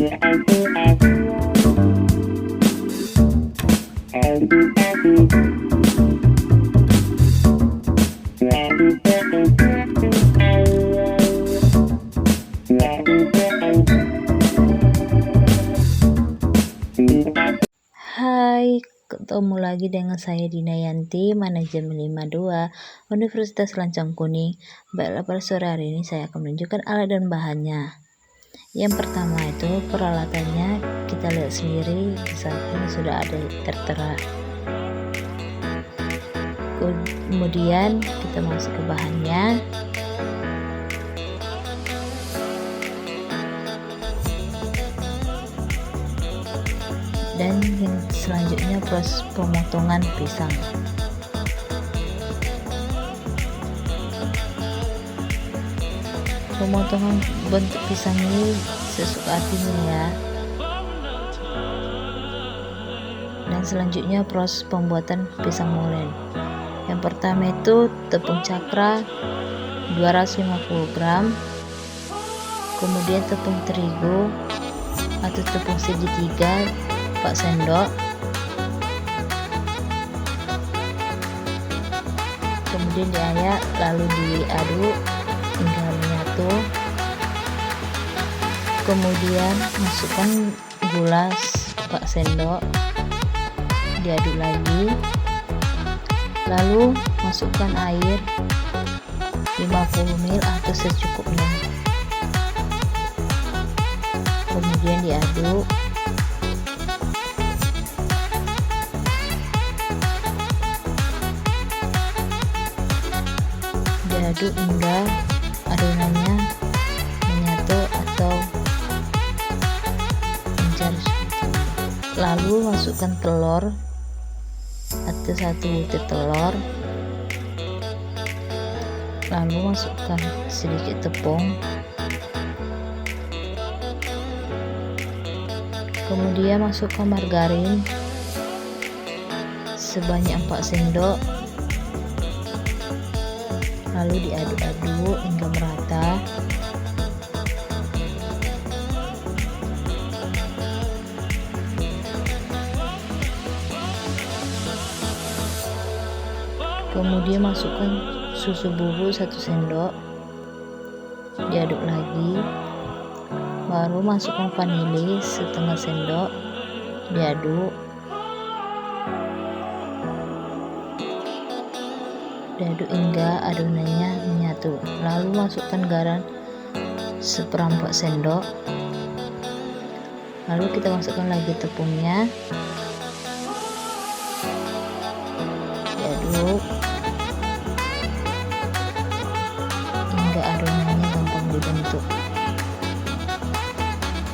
Hai, ketemu lagi dengan saya Dina Yanti, manajemen 52 Universitas Lancang Kuning. Baiklah, pada sore hari ini saya akan menunjukkan alat dan bahannya. Yang pertama itu peralatannya, kita lihat sendiri di saat ini sudah ada tertera. Kemudian kita masuk ke bahannya. Dan yang selanjutnya proses pemotongan pisang. Pemotongan bentuk pisang ini sesuka hatinya ya. Dan selanjutnya proses pembuatan pisang molen. Yang pertama itu tepung cakra 250 gram, kemudian tepung terigu atau tepung segitiga 4 sendok, kemudian diayak lalu diaduk hingga menyatu. Kemudian masukkan gula 4 sendok, diaduk lagi, lalu masukkan air 50 ml atau secukupnya, kemudian diaduk. Diaduk hingga adonannya menyatu atau mencair seperti ini. Lalu masukkan telur atau 1 butir telur, lalu masukkan sedikit tepung, kemudian masukkan margarin sebanyak 4 sendok, lalu diaduk-aduk hingga merata. Kemudian masukkan susu bubuk 1 sendok, diaduk lagi, baru masukkan vanili setengah sendok, diaduk. Diaduk hingga adonannya menyatu, lalu masukkan garam 1/4 sendok, lalu kita masukkan lagi tepungnya, diaduk hingga adonannya gampang dibentuk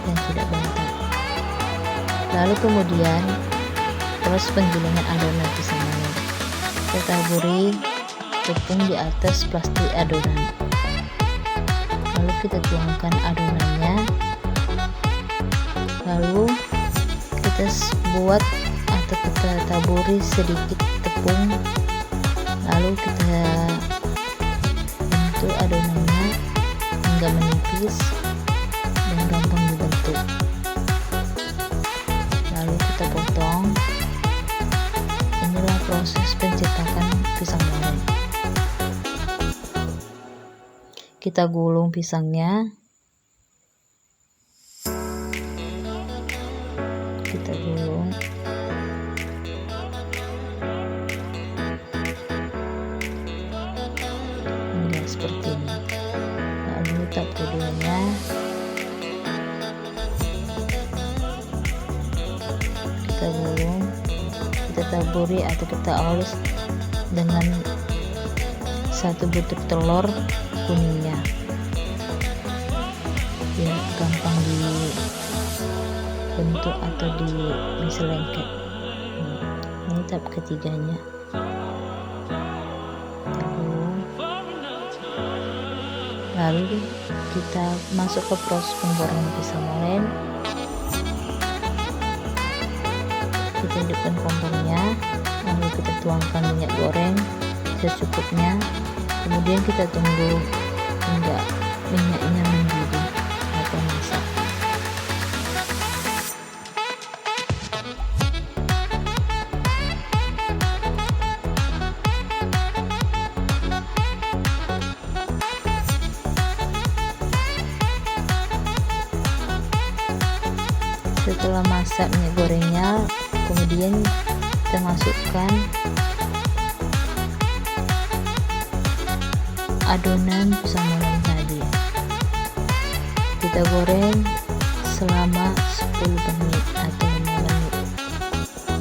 dan tidak bantat. Lalu kemudian proses penggilingan adonan pisang molen. Kita taburi tepung di atas plastik adonan, lalu kita tuangkan adonannya, lalu kita buat atau kita taburi sedikit tepung, lalu kita bentuk adonannya hingga menipis dan gampang dibentuk, lalu kita potong. Inilah proses pencetakan pisang molen. Kita gulung pisangnya, kita gulung, hingga seperti ini. Lalu tahap keduanya, kita gulung, kita taburi atau kita oles dengan 1 butir telur kuningnya, biar gampang dibentuk atau bisa lengket. Ini tahap ketiganya. Lalu kita masuk ke proses penggorengan pisang molen. Kita hidupkan kompornya, lalu kita tuangkan minyak goreng secukupnya, kemudian kita tunggu hingga minyaknya mendidih atau masak. Setelah masak minyak gorengnya, kemudian kita masukkan adonan pisang molen tadi. Kita goreng selama 10 menit atau 5 menit,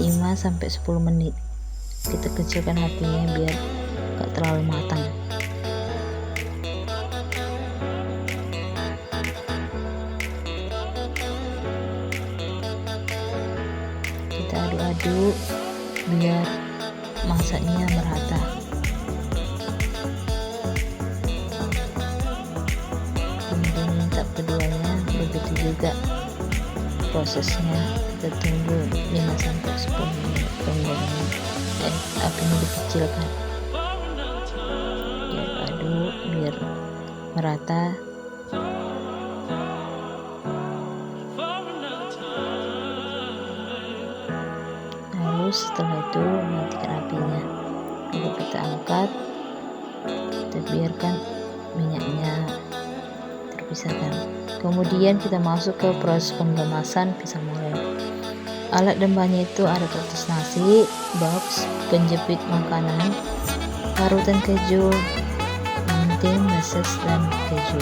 5-10 menit. Kita kecilkan apinya biar gak terlalu matang. Kita aduk-aduk biar masaknya merata. Kemudian tahap keduanya begitu juga prosesnya. Kita tunggu 5-10 menit penggorengan. Apinya dikecilkan. Aduk biar merata. Lalu setelah itu matikan apinya. Lalu kita angkat, kita biarkan minyaknya terpisahkan. Kemudian kita masuk ke proses penggemasan pisang molen. Alat dan bahannya itu ada kertas nasi, box, penjepit makanan, parutan keju, gunting, meses, dan keju.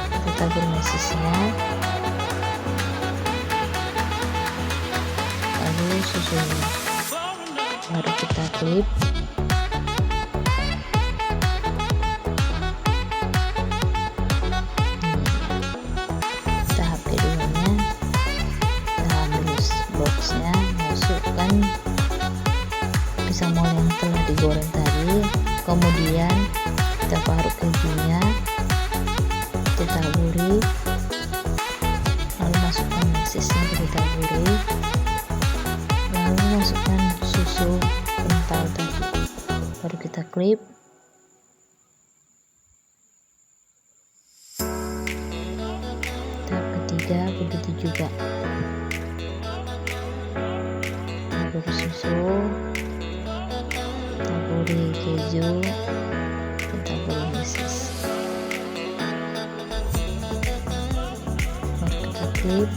Kita tabur mesesnya, lalu susunya, baru kita klip. Tahap keduanya, kita ambil boxnya, masukkan pisang molen yang telah digoreng tadi, kemudian kita parut kejunya, kita taburi, lalu masukkan mesesnya, kita taburi, lalu masukkan susu kental tadi, baru kita klip. Tahap ketiga begitu juga, taburi susu, taburi keju, dan taburi meses, baru kita klip.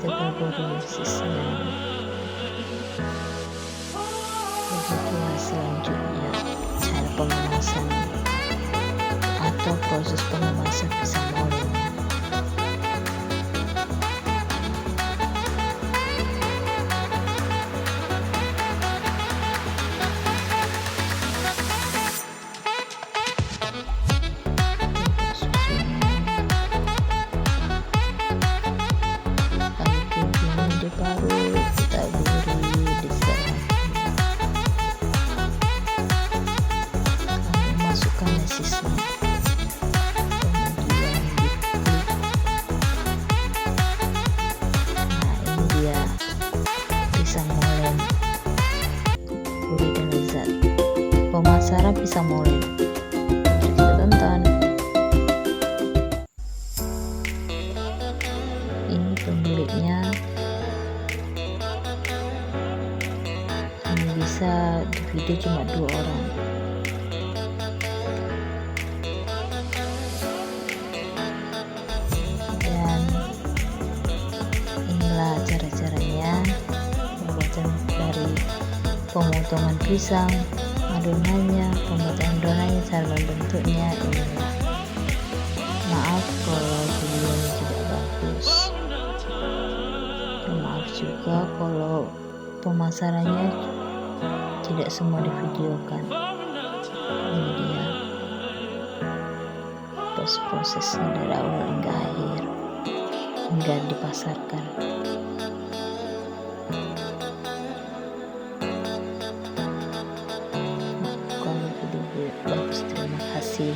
Kita taburi mesesnya. Begitulah selanjutnya cara pengemasan atau proses pengemasan pisang molennya. Baru kita beri diserang, lalu masukkan mesesnya, kemudian diklik. Nah, ini dia pisang molen gurih dan lezat. Pemasaran pisang molen, mari kita tonton. Ini pemiliknya. Bisa di video cuma 2 orang. Dan inilah cara-caranya pembuatan dari pemotongan pisang, adonannya, pembuatan adonannya, cara membentuknya. Inilah. Maaf kalau videonya tidak bagus. Maaf juga kalau pemasarannya tidak semua divideokan. Ini dia prosesnya dari awal hingga akhir, hingga dipasarkan. Kalau video bagus, terima kasih.